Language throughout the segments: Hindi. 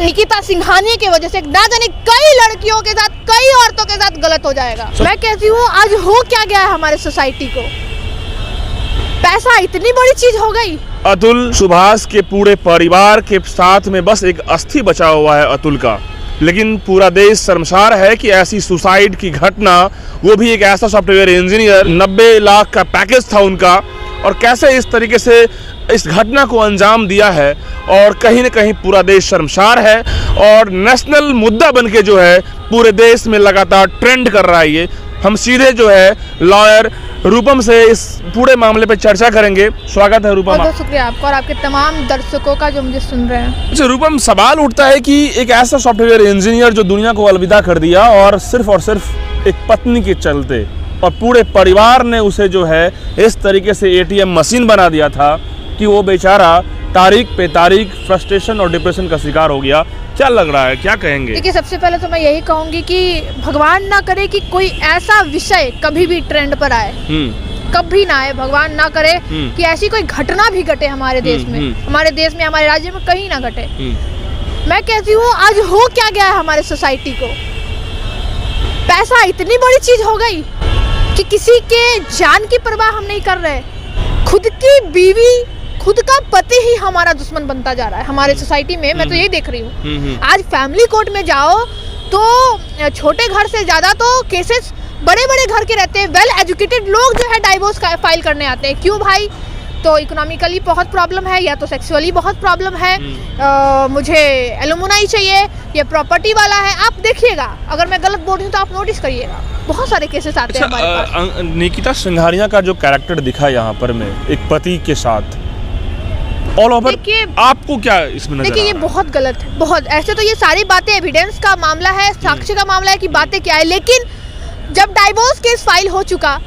निकिता सिंघानिया की वजह से ना जाने कई लड़कियों के साथ, कई औरतों के साथ गलत हो जाएगा। मैं कहती हूँ आज हो क्या गया है हमारे सोसाइटी को, पैसा इतनी बड़ी चीज हो गई। अतुल सुभाष के पूरे परिवार के साथ में बस एक अस्थि बचा हुआ है अतुल का, लेकिन पूरा देश शर्मसार है कि ऐसी सुसाइड की घटना, वो भी एक ऐसा सॉफ्टवेयर इंजीनियर, 90 लाख का पैकेज था उनका, और कैसे इस तरीके से इस घटना को अंजाम दिया है। और कहीं न कहीं पूरा देश शर्मसार है और नेशनल मुद्दा बन के जो है पूरे देश में लगातार ट्रेंड कर रहा है। ये हम सीधे जो है लॉयर रूपम से इस पूरे मामले पर चर्चा करेंगे। स्वागत है रूपम। बहुत शुक्रिया आपका और आपके तमाम दर्शकों का जो मुझे सुन रहे हैं। अच्छा रूपम, सवाल उठता है कि एक ऐसा सॉफ्टवेयर इंजीनियर जो दुनिया को अलविदा कर दिया और सिर्फ एक पत्नी के चलते, और पूरे परिवार ने उसे जो है इस तरीके से एटीएम मशीन बना दिया था कि वो बेचारा तारीख पे तारीख फ्रस्ट्रेशन और डिप्रेशन का शिकार हो गया। क्या लग रहा है, क्या कहेंगे? देखिए, सबसे पहले तो मैं यही कहूंगी कि भगवान ना करे कि कोई ऐसा विषय कभी भी ट्रेंड पर आए, कभी ना आए, भगवान ना करे कि ऐसी कोई घटना भी घटे हमारे देश में, हमारे देश में, हमारे राज्य में कहीं ना घटे। मैं कहती हूँ आज हो क्या गया है हमारे सोसाइटी को, पैसा इतनी बड़ी चीज हो गई कि किसी के जान की परवाह हम नहीं कर रहे। खुद की बीवी, खुद का पति ही हमारा दुश्मन बनता जा रहा है हमारे सोसाइटी में। मैं तो यही देख रही हूँ। आज फैमिली कोर्ट में जाओ तो छोटे घर से ज्यादा तो केसेस बड़े बड़े घर के रहते हैं। वेल एजुकेटेड लोग जो है डाइवोर्स फाइल करने आते हैं। क्यों भाई? तो इकोनॉमिकली बहुत प्रॉब्लम है, या तो सेक्सुअली बहुत प्रॉब्लम है, मुझे एलुमनाई चाहिए, ये प्रॉपर्टी वाला है। आप देखिएगा, अगर मैं गलत बोल रही हूँ तो आप नोटिस करिएगा, बहुत सारे केसेस आते हैं हमारे पास। निकिता सिंघानिया का जो कैरेक्टर दिखा यहाँ पर में एक पति के साथ ऑल ओवर, आपको क्या इसमें नजर? देखिए, ये बहुत गलत है, बहुत। ऐसे तो ये सारी बातें एविडेंस का मामला है, साक्ष्य का मामला है कि बातें क्या है, लेकिन जब डाइवोर्स केस फाइल हो चुका,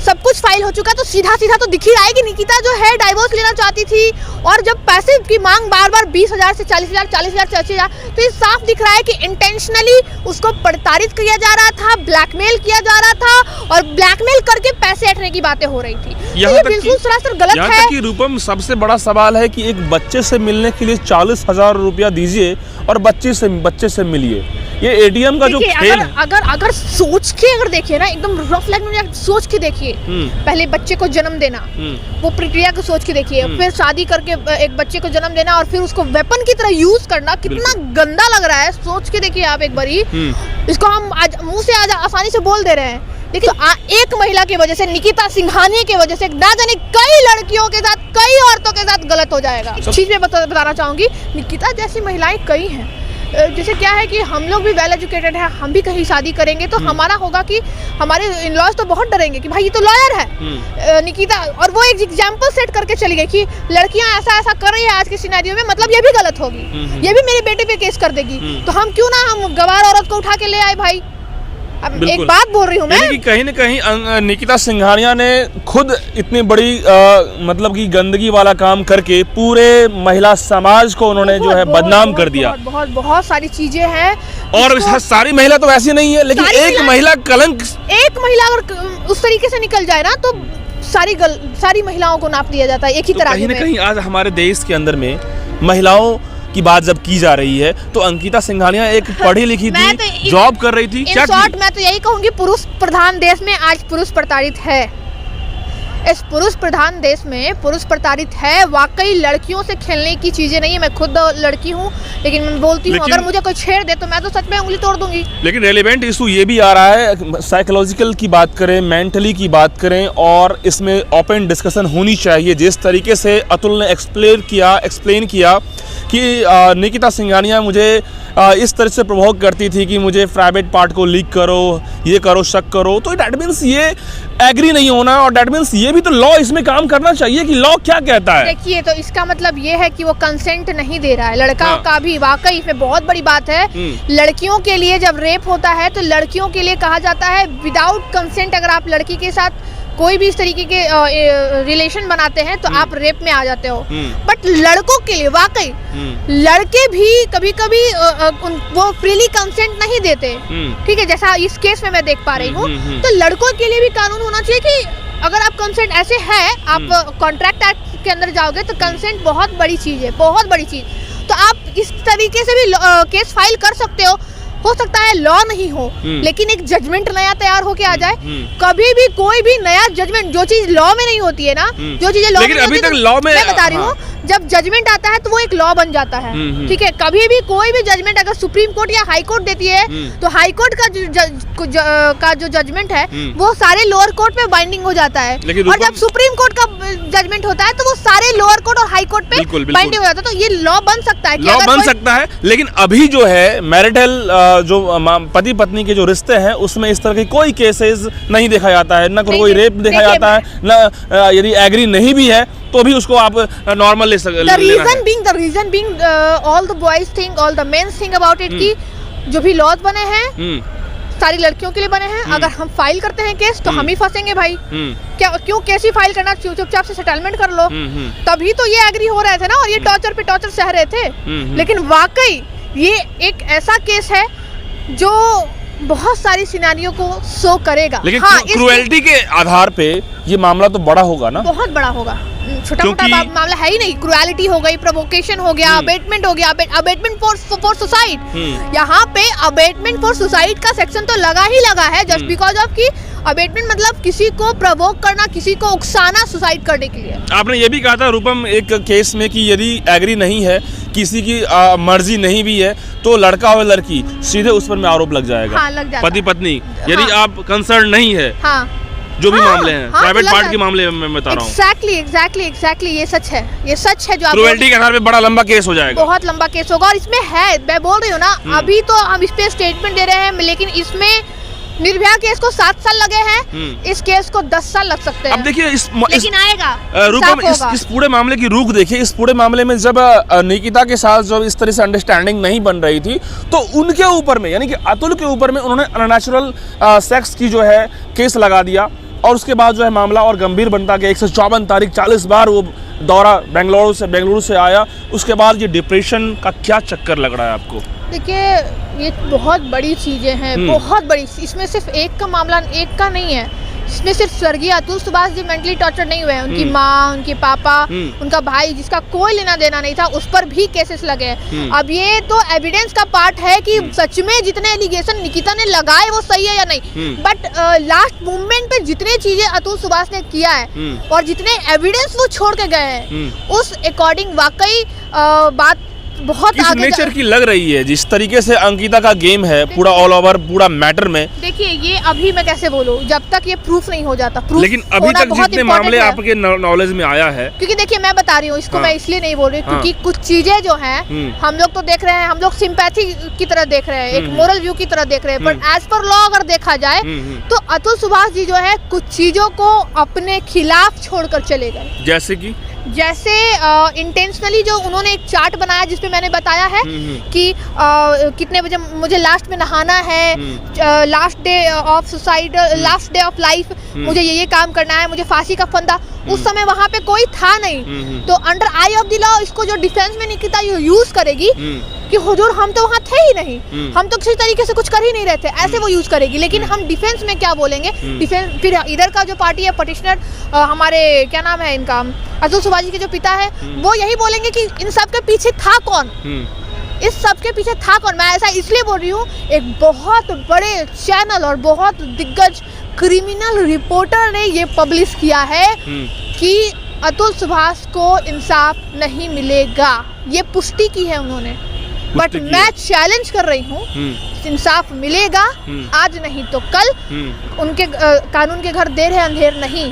सब कुछ फाइल हो चुका, तो सीधा सीधा तो दिख ही रहा है कि निकिता जो है डाइवोर्स लेना चाहती थी। और जब पैसे की मांग बार बार 20,000 से 40,000, 40,000 से 80,000, तो ये साफ दिख रहा है कि इंटेंशनली उसको प्रताड़ित किया जा रहा था, ब्लैकमेल किया जा रहा था, और ब्लैकमेल करके पैसे हटने की बातें हो रही थी। तो ये बिल्कुल सरासर गलत है। कि रूपम, सबसे बड़ा सवाल है कि एक बच्चे से मिलने के लिए 40,000 रुपया दीजिए और बच्चे से मिलिए। ये एटीएम का जो खेल है, अगर सोच के अगर देखिए ना, एकदम रफ लैंग्वेज में सोच के देखिए, पहले बच्चे को जन्म देना, वो प्रक्रिया को सोच के देखिए, फिर शादी करके एक बच्चे को जन्म देना और फिर उसको वेपन की तरह यूज करना, कितना गंदा लग रहा है। सोच के देखिए आप एक बारी। इसको हम आज मुंह से आज आसानी से बोल दे रहे हैं, लेकिन एक महिला की वजह से, निकिता सिंघानिया की वजह से ना जाने कई लड़कियों के साथ, कई औरतों के साथ गलत हो जाएगा। चीज मैं बताना चाहूंगी, निकिता जैसी महिलाएं कई हैं। जैसे क्या है कि हम लोग भी वेल एजुकेटेड हैं, हम भी कहीं शादी करेंगे तो हमारा होगा कि हमारे इन-लॉज तो बहुत डरेंगे कि भाई ये तो लॉयर है निकिता, और वो एक एग्जाम्पल सेट करके चली गई कि लड़कियां ऐसा ऐसा कर रही है आज के सिनेरियो में, मतलब ये भी गलत होगी, ये भी मेरे बेटे पे केस कर देगी। तो हम क्यों ना हम गवार औरत को उठा के ले आए भाई। अब एक बात बोल रही हूँ मैं, कि कहीं न कहीं निकिता सिंघानिया ने खुद इतनी बड़ी मतलब कि गंदगी वाला काम करके पूरे महिला समाज को उन्होंने जो है बदनाम कर दिया। बहुत सारी चीजें हैं, और सारी महिला तो ऐसी नहीं है, लेकिन एक महिला कलंक, एक महिला अगर उस तरीके से निकल जाए ना तो सारी महिलाओं को नाप दिया जाता है एक ही तरह। कहीं न कहीं आज हमारे देश के अंदर में महिलाओं की बात जब की जा रही है तो अंकिता सिंघानिया एक पढ़ी लिखी थी, जॉब कर रही थी। क्या शॉर्ट मैं तो यही कहूंगी, पुरुष प्रधान देश में आज पुरुष प्रताड़ित है। इस पुरुष प्रधान देश में पुरुष प्रताड़ित है। वाकई लड़कियों से खेलने की चीजें नहीं है। मैं खुद लड़की हूँ, लेकिन मैं बोलती हूँ अगर मुझे कोई छेड़ दे तो मैं तो सच में उंगली तोड़ दूंगी। लेकिन रेलेवेंट इशू ये भी आ रहा है, साइकोलॉजिकल की बात करें, मेंटली की बात करें, और इसमें ओपन डिस्कशन होनी चाहिए। जिस तरीके से अतुल ने एक्सप्लेन किया कि निकिता सिंघानिया मुझे इस तरह से प्रोवोक करती थी कि मुझे प्राइवेट पार्ट को लीक करो, ये करो, शक करो, तो डैट मीन्स ये एग्री नहीं होना, और डैट मीन्स ये भी तो लॉ इसमें काम करना चाहिए कि लॉ क्या कहता है। देखिए, तो इसका मतलब ये है कि वो कंसेंट नहीं दे रहा है लड़का का भी। वाकई इसमें बहुत बड़ी बात है। लड़कियों के लिए जब रेप होता है तो लड़कियों के लिए कहा जाता है विदाउट कंसेंट अगर आप लड़की के साथ कोई भी इस तरीके के रिलेशन बनाते हैं तो आप रेप में आ जाते हो। बट लड़कों के लिए वाकई लड़के भी कभी कभी वो फ्रीली कंसेंट नहीं देते, ठीक है, जैसा इस केस में मैं देख पा रही हूँ। तो लड़कों के लिए भी कानून होना चाहिए कि अगर आप कंसेंट ऐसे है, आप कॉन्ट्रैक्ट एक्ट के अंदर जाओगे तो कंसेंट बहुत बड़ी चीज है, बहुत बड़ी चीज। तो आप इस तरीके से भी केस फाइल कर सकते हो सकता है लॉ नहीं हो, लेकिन एक जजमेंट नया तैयार होके आ जाए। कभी भी कोई भी नया जजमेंट, जो चीज लॉ में नहीं होती है ना, जो चीजें लॉ में अभी तक लॉ में, मैं बता रही हूँ, जब जजमेंट आता है तो वो एक लॉ बन जाता है। ठीक है, कभी भी कोई भी जजमेंट अगर सुप्रीम कोर्ट या हाई कोर्ट देती है तो हाई कोर्ट का जो जजमेंट है वो सारे लोअर कोर्ट पे बाइंडिंग हो जाता है, और जब सुप्रीम कोर्ट का जजमेंट होता है तो वो सारे लोअर कोर्ट और हाई कोर्ट पे बाइंडिंग हो जाता है। तो ये लॉ बन सकता है, लॉ बन सकता है। लेकिन अभी जो है मैरिटल जो पति पत्नी के जो रिश्ते हैं उसमें इस तरह के कोई केसेस नहीं देखा जाता है, ना कोई रेप देखा जाता है, ना यदि एग्री नहीं भी है तो भी उसको आप नॉर्मल ले सकते। The reason being all the boys think, all the men think about it कि जो भी लॉज बने हैं सारी लड़कियों के लिए बने हैं, अगर हम फाइल करते हैं केस तो हम ही फंसेंगे भाई। क्यों केस ही फाइल करना, चुपचाप से सेटलमेंट कर लो। तभी तो ये एग्री हो रहे थे ना, और ये टॉर्चर पे टॉर्चर सह रहे थे। लेकिन वाकई ये एक ऐसा केस है जो बहुत सारी सिनारियों को शो करेगा। लेकिन क्रूएल्टी के आधार पे ये मामला तो बड़ा होगा ना, बहुत बड़ा होगा। छोटा मोटा मामला है ही नहीं। क्रूएलिटी हो गई, प्रोवोकेशन हो गया, अबेटमेंट हो गया, अबेटमेंट फॉर सुसाइड। यहाँ पे अबेटमेंट फॉर सुसाइड का सेक्शन तो लगा ही लगा है, जस्ट बिकॉज ऑफ कि अबेटमेंट मतलब किसी को प्रोवोक करना, किसी को उकसाना सुसाइड करने के लिए। आपने ये भी कहा था रूपम एक केस में कि यदि एग्री नहीं है, किसी की मर्जी नहीं भी है, तो लड़का और लड़की सीधे उस पर में आरोप लग जाएगा। हाँ, लग जाता। पति पत्नी यदि आप कंसर्न नहीं है, जो भी मामले हैं, प्राइवेट पार्ट के मामले में मैं बता रहा हूँ। एग्जैक्टली ये सच है, ये सच है। जो क्रूएल्टी के आधार पे बड़ा लंबा केस हो जाएगा, बहुत लंबा केस होगा। और इसमें है, मैं बोल रही हूँ ना, अभी तो हम इस पे स्टेटमेंट दे रहे हैं, लेकिन इसमें निर्भया केस को 7 साल लगे हैं, इस केस को 10 साल लग सकते हैं। अब देखिए लेकिन आएगा रूपम, इस पूरे मामले की रुख देखिए। इस पूरे मामले में जब निकिता के साथ जब इस तरह से अंडरस्टैंडिंग नहीं बन रही थी तो उनके ऊपर में, यानी कि अतुल के ऊपर में उन्होंने अननेचुरल सेक्स की जो है केस लगा दिया, और उसके बाद जो है मामला और गंभीर बनता गया। 154 तारीख 40 बार वो दौरा बेंगलुरु से आया। उसके बाद ये डिप्रेशन का क्या चक्कर लग रहा है आपको? देखिए, ये बहुत बड़ी चीज़ें हैं, बहुत बड़ी। इसमें सिर्फ एक का मामला, एक का नहीं है। इसमें सिर्फ स्वर्गीय अतुल सुभाष जी मेंटली टॉर्चर नहीं हुए हैं, उनकी माँ, उनके पापा, उनका भाई जिसका कोई लेना देना नहीं था, उस पर भी केसेस लगे हैं। अब ये तो एविडेंस का पार्ट है कि सच में जितने एलिगेशन निकिता ने लगाए वो सही है या नहीं, बट लास्ट मूवमेंट पे जितने चीजें अतुल सुभाष ने किया है और जितने एविडेंस वो छोड़ के गए हैं, उस अकॉर्डिंग वाकई बात बहुत किस नेचर की लग रही है। जिस तरीके से अंकिता का गेम है पूरा ऑल ओवर पूरा मैटर में, देखिए ये अभी मैं कैसे बोलूं, जब तक ये प्रूफ नहीं हो जाता। लेकिन अभी तक जितने मामले आपके नॉलेज में आया है, क्योंकि देखिए मैं बता रही हूँ इसको, मैं इसलिए नहीं बोल रही क्योंकि कुछ चीजें जो हैं हम लोग तो देख रहे हैं, हम लोग सिंपैथी की तरह देख रहे हैं, एक मोरल व्यू की तरह देख रहे हैं, बट एज पर लॉ अगर देखा जाए तो अतुल सुभाष जी जो है कुछ चीजों को अपने खिलाफ छोड़कर चले गए। जैसे इंटेंशनली जो उन्होंने एक चार्ट बनाया जिसपे मैंने बताया है कि कितने बजे मुझे लास्ट में नहाना है, last day of suicide, last day of life, मुझे ये काम करना है, मुझे फांसी का फंदा। उस समय वहाँ पे कोई था नहीं, तो under I of the law इसको जो डिफेंस में निकिता यूज करेगी कि हुजूर हम तो वहाँ थे ही नहीं, हम तो किसी तरीके से कुछ कर ही नहीं रहे थे, ऐसे वो यूज करेगी। लेकिन हम डिफेंस में क्या बोलेंगे, डिफेंस फिर इधर का जो पार्टी है पटिशनर, हमारे क्या नाम है इनका, अतुल सुभाष जी के जो पिता है, वो यही बोलेंगे कि इन सब के पीछे था कौन, इस सब के पीछे था कौन। मैं ऐसा इसलिए बोल रही हूँ, एक बहुत बड़े चैनल और बहुत दिग्गज क्रिमिनल रिपोर्टर ने ये पब्लिश किया है कि अतुल सुभाष को इंसाफ नहीं मिलेगा, ये पुष्टि की है उन्होंने। बट मैं चैलेंज कर रही हूँ, इंसाफ मिलेगा, आज नहीं तो कल। उनके कानून के घर देर है अंधेर नहीं।